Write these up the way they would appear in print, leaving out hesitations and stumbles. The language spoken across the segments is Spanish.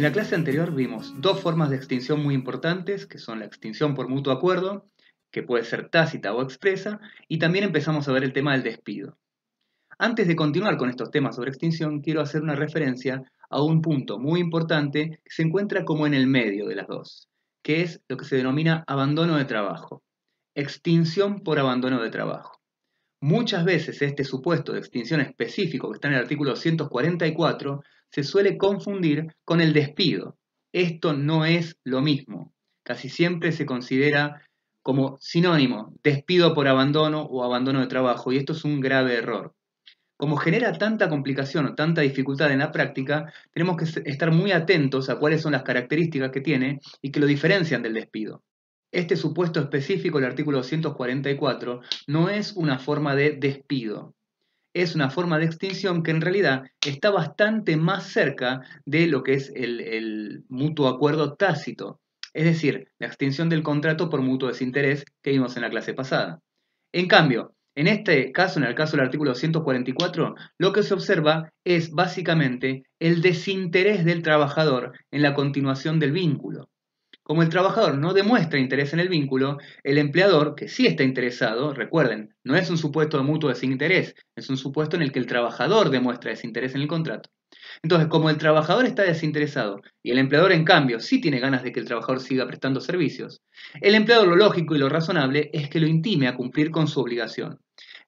En la clase anterior vimos dos formas de extinción muy importantes, que son la extinción por mutuo acuerdo, que puede ser tácita o expresa, y también empezamos a ver el tema del despido. Antes de continuar con estos temas sobre extinción, quiero hacer una referencia a un punto muy importante que se encuentra como en el medio de las dos, que es lo que se denomina abandono de trabajo. Extinción por abandono de trabajo. Muchas veces este supuesto de extinción específico que está en el artículo 244 se suele confundir con el despido. Esto no es lo mismo. Casi siempre se considera como sinónimo despido por abandono o abandono de trabajo, y esto es un grave error. Como genera tanta complicación o tanta dificultad en la práctica, tenemos que estar muy atentos a cuáles son las características que tiene y que lo diferencian del despido. Este supuesto específico del artículo 244 no es una forma de despido, es una forma de extinción que en realidad está bastante más cerca de lo que es el mutuo acuerdo tácito, es decir, la extinción del contrato por mutuo desinterés que vimos en la clase pasada. En cambio, en este caso, en el caso del artículo 144, lo que se observa es básicamente el desinterés del trabajador en la continuación del vínculo. Como el trabajador no demuestra interés en el vínculo, el empleador, que sí está interesado, recuerden, no es un supuesto de mutuo desinterés, es un supuesto en el que el trabajador demuestra desinterés en el contrato. Entonces, como el trabajador está desinteresado y el empleador, en cambio, sí tiene ganas de que el trabajador siga prestando servicios, el empleador lo lógico y lo razonable es que lo intime a cumplir con su obligación.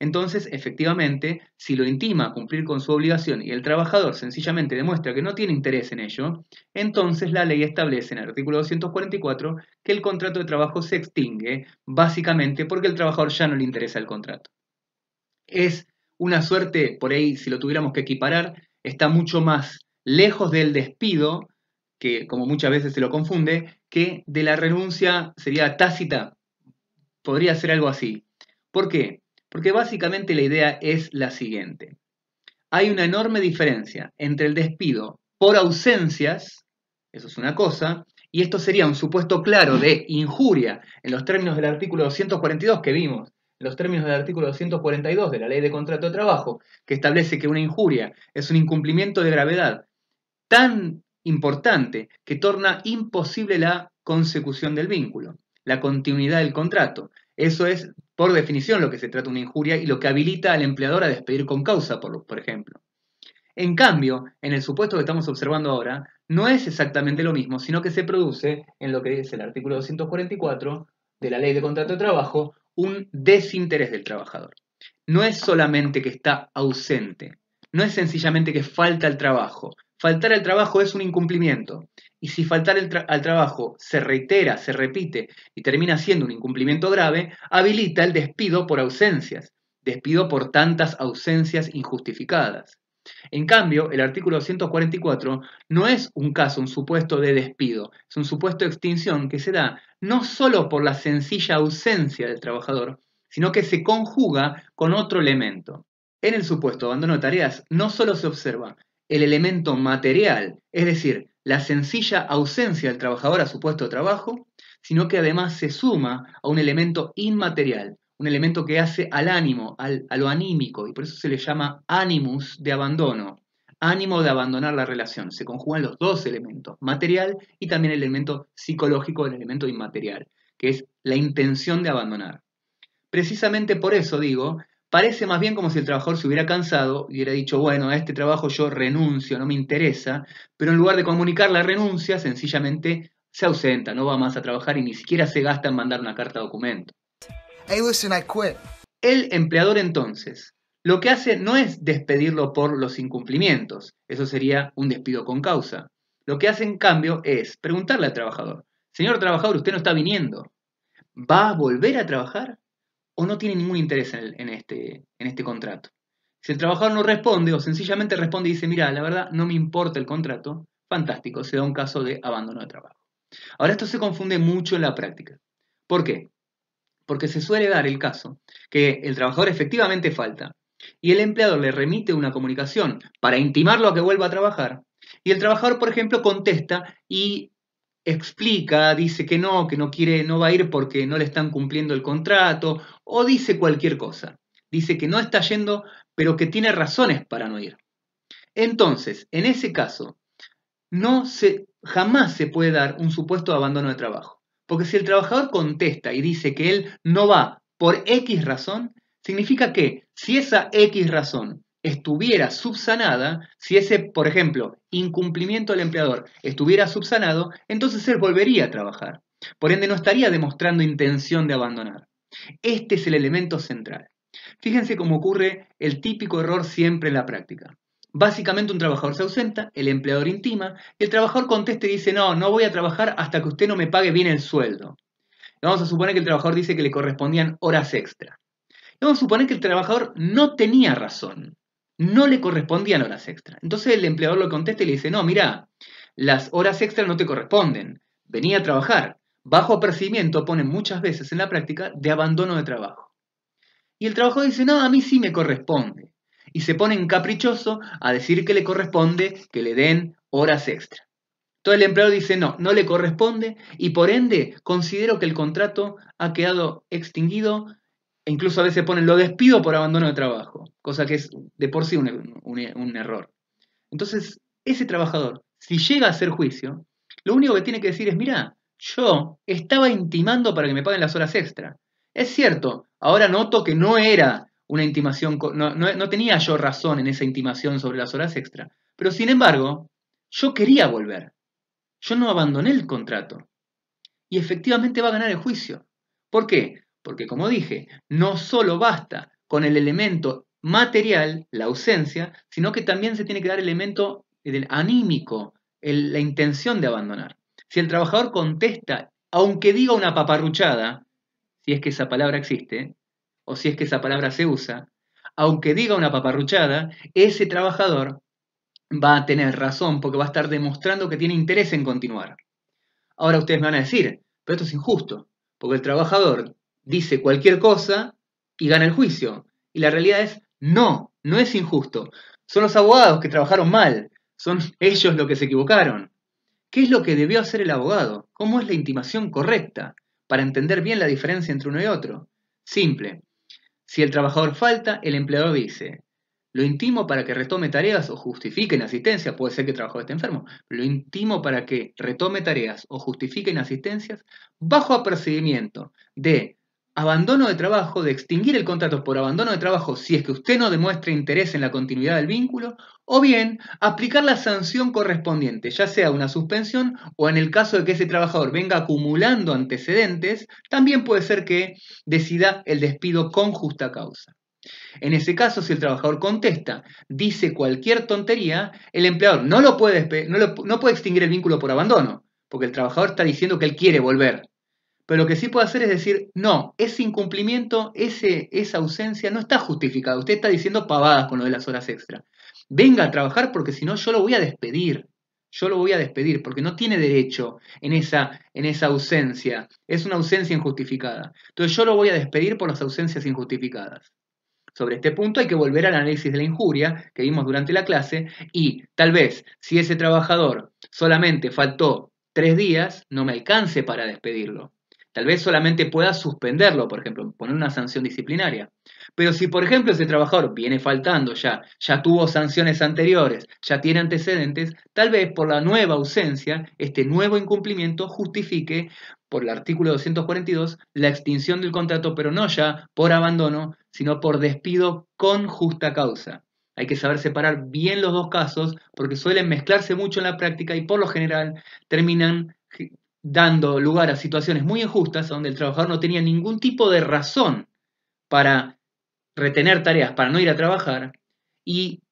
Entonces, efectivamente, si lo intima a cumplir con su obligación y el trabajador sencillamente demuestra que no tiene interés en ello, entonces la ley establece en el artículo 244 que el contrato de trabajo se extingue, básicamente porque el trabajador ya no le interesa el contrato. Es una suerte, por ahí, si lo tuviéramos que equiparar, está mucho más lejos del despido, que como muchas veces se lo confunde, que de la renuncia sería tácita. Podría ser algo así. ¿Por qué? Porque básicamente la idea es la siguiente. Hay una enorme diferencia entre el despido por ausencias, eso es una cosa, y esto sería un supuesto claro de injuria en los términos del artículo 242 que vimos, en los términos del artículo 242 de la Ley de Contrato de Trabajo, que establece que una injuria es un incumplimiento de gravedad tan importante que torna imposible la consecución del vínculo, la continuidad del contrato. Eso es, por definición, lo que se trata de una injuria y lo que habilita al empleador a despedir con causa, por ejemplo. En cambio, en el supuesto que estamos observando ahora, no es exactamente lo mismo, sino que se produce, en lo que dice el artículo 244 de la Ley de Contrato de Trabajo, un desinterés del trabajador. No es solamente que está ausente, no es sencillamente que falta el trabajo. Faltar al trabajo es un incumplimiento. Y si faltar al trabajo se reitera, se repite y termina siendo un incumplimiento grave, habilita el despido por ausencias, despido por tantas ausencias injustificadas. En cambio, el artículo 244 no es un caso, un supuesto de despido, es un supuesto de extinción que se da no solo por la sencilla ausencia del trabajador, sino que se conjuga con otro elemento. En el supuesto de abandono de tareas no solo se observa el elemento material, es decir, la sencilla ausencia del trabajador a su puesto de trabajo, sino que además se suma a un elemento inmaterial, un elemento que hace al ánimo, a lo anímico, y por eso se le llama animus de abandono, ánimo de abandonar la relación. Se conjugan los dos elementos, material y también el elemento psicológico, el elemento inmaterial, que es la intención de abandonar. Precisamente por eso digo, parece más bien como si el trabajador se hubiera cansado y hubiera dicho, bueno, a este trabajo yo renuncio, no me interesa, pero en lugar de comunicar la renuncia, sencillamente se ausenta, no va más a trabajar y ni siquiera se gasta en mandar una carta documento. Hey, listen, I quit. El empleador entonces, lo que hace no es despedirlo por los incumplimientos, eso sería un despido con causa. Lo que hace en cambio es preguntarle al trabajador, señor trabajador, usted no está viniendo, ¿va a volver a trabajar o no tiene ningún interés en este contrato? Si el trabajador no responde o sencillamente responde y dice, mira, la verdad no me importa el contrato, fantástico, se da un caso de abandono de trabajo. Ahora esto se confunde mucho en la práctica. ¿Por qué? Porque se suele dar el caso que el trabajador efectivamente falta y el empleador le remite una comunicación para intimarlo a que vuelva a trabajar y el trabajador, por ejemplo, contesta y explica, dice que no quiere, no va a ir porque no le están cumpliendo el contrato o dice cualquier cosa. Dice que no está yendo, pero que tiene razones para no ir. Entonces, en ese caso, jamás se puede dar un supuesto de abandono de trabajo. Porque si el trabajador contesta y dice que él no va por X razón, significa que si esa X razón estuviera subsanada, si ese, por ejemplo, incumplimiento del empleador estuviera subsanado, entonces él volvería a trabajar. Por ende, no estaría demostrando intención de abandonar. Este es el elemento central. Fíjense cómo ocurre el típico error siempre en la práctica. Básicamente un trabajador se ausenta, el empleador intima, y el trabajador contesta y dice, no, no voy a trabajar hasta que usted no me pague bien el sueldo. Y vamos a suponer que el trabajador dice que le correspondían horas extra. Y vamos a suponer que el trabajador no tenía razón, no le correspondían horas extra. Entonces el empleador lo contesta y le dice, no, mira, las horas extra no te corresponden, venía a trabajar. Bajo apercibimiento ponen muchas veces en la práctica de abandono de trabajo. Y el trabajador dice, no, a mí sí me corresponde. Y se pone en caprichoso a decir que le corresponde que le den horas extra. Entonces el empleador dice, no, no le corresponde y por ende considero que el contrato ha quedado extinguido e incluso a veces ponen lo despido por abandono de trabajo, cosa que es de por sí un error. Entonces, ese trabajador, si llega a hacer juicio, lo único que tiene que decir es, mira, yo estaba intimando para que me paguen las horas extra. Es cierto, ahora noto que no era una intimación, no tenía yo razón en esa intimación sobre las horas extra, pero sin embargo, yo quería volver. Yo no abandoné el contrato. Y efectivamente va a ganar el juicio. ¿Por qué? Porque como dije, no solo basta con el elemento material, la ausencia, sino que también se tiene que dar el elemento del anímico, la intención de abandonar. Si el trabajador contesta, aunque diga una paparruchada, si es que esa palabra existe, o si es que esa palabra se usa, aunque diga una paparruchada, ese trabajador va a tener razón porque va a estar demostrando que tiene interés en continuar. Ahora ustedes me van a decir, pero esto es injusto, porque el trabajador dice cualquier cosa y gana el juicio. Y la realidad es, no, no es injusto. Son los abogados que trabajaron mal, son ellos los que se equivocaron. ¿Qué es lo que debió hacer el abogado? ¿Cómo es la intimación correcta para entender bien la diferencia entre uno y otro? Simple. Si el trabajador falta, el empleador dice, lo intimo para que retome tareas o justifique inasistencia, puede ser que el trabajador esté enfermo, lo intimo para que retome tareas o justifique inasistencias bajo apercibimiento de abandono de trabajo, de extinguir el contrato por abandono de trabajo si es que usted no demuestra interés en la continuidad del vínculo, o bien aplicar la sanción correspondiente, ya sea una suspensión o en el caso de que ese trabajador venga acumulando antecedentes, también puede ser que decida el despido con justa causa. En ese caso, si el trabajador contesta, dice cualquier tontería, el empleador no puede extinguir el vínculo por abandono, porque el trabajador está diciendo que él quiere volver. Pero lo que sí puede hacer es decir, no, ese incumplimiento, esa ausencia no está justificada. Usted está diciendo pavadas con lo de las horas extra. Venga a trabajar porque si no yo lo voy a despedir. Yo lo voy a despedir porque no tiene derecho en esa ausencia. Es una ausencia injustificada. Entonces yo lo voy a despedir por las ausencias injustificadas. Sobre este punto hay que volver al análisis de la injuria que vimos durante la clase y tal vez si ese trabajador solamente faltó 3 días, no me alcance para despedirlo. Tal vez solamente pueda suspenderlo, por ejemplo, poner una sanción disciplinaria. Pero si, por ejemplo, ese trabajador viene faltando ya tuvo sanciones anteriores, ya tiene antecedentes, tal vez por la nueva ausencia, este nuevo incumplimiento justifique, por el artículo 242, la extinción del contrato, pero no ya por abandono, sino por despido con justa causa. Hay que saber separar bien los dos casos porque suelen mezclarse mucho en la práctica y por lo general terminan dando lugar a situaciones muy injustas donde el trabajador no tenía ningún tipo de razón para retener tareas, para no ir a trabajar, y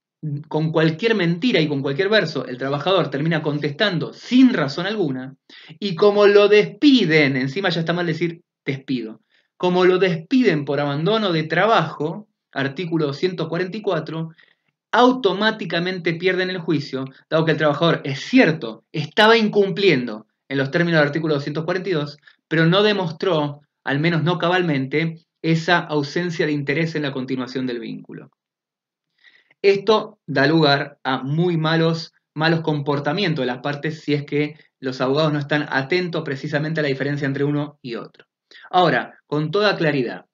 con cualquier mentira y con cualquier verso el trabajador termina contestando sin razón alguna, y como lo despiden, encima ya está mal decir despido, como lo despiden por abandono de trabajo, artículo 244, automáticamente pierden el juicio, dado que el trabajador, es cierto, estaba incumpliendo en los términos del artículo 242, pero no demostró, al menos no cabalmente, esa ausencia de interés en la continuación del vínculo. Esto da lugar a muy malos comportamientos de las partes si es que los abogados no están atentos precisamente a la diferencia entre uno y otro. Ahora, con toda claridad,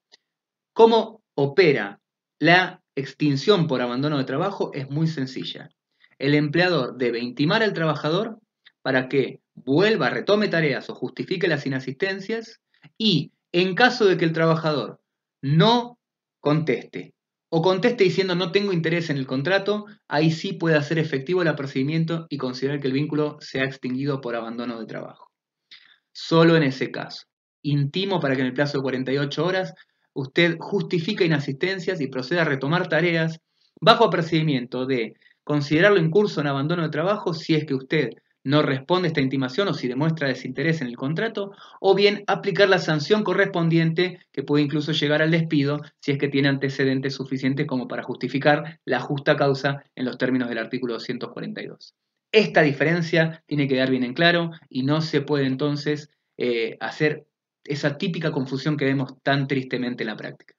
¿cómo opera la extinción por abandono de trabajo? Es muy sencilla. El empleador debe intimar al trabajador para que vuelva, retome tareas o justifique las inasistencias y en caso de que el trabajador no conteste o conteste diciendo no tengo interés en el contrato, ahí sí puede hacer efectivo el apercibimiento y considerar que el vínculo se ha extinguido por abandono de trabajo. Solo en ese caso. Intimo para que en el plazo de 48 horas usted justifique inasistencias y proceda a retomar tareas bajo apercibimiento de considerarlo incurso en abandono de trabajo si es que usted no responde a esta intimación o si demuestra desinterés en el contrato, o bien aplicar la sanción correspondiente que puede incluso llegar al despido si es que tiene antecedentes suficientes como para justificar la justa causa en los términos del artículo 242. Esta diferencia tiene que quedar bien en claro y no se puede entonces hacer esa típica confusión que vemos tan tristemente en la práctica.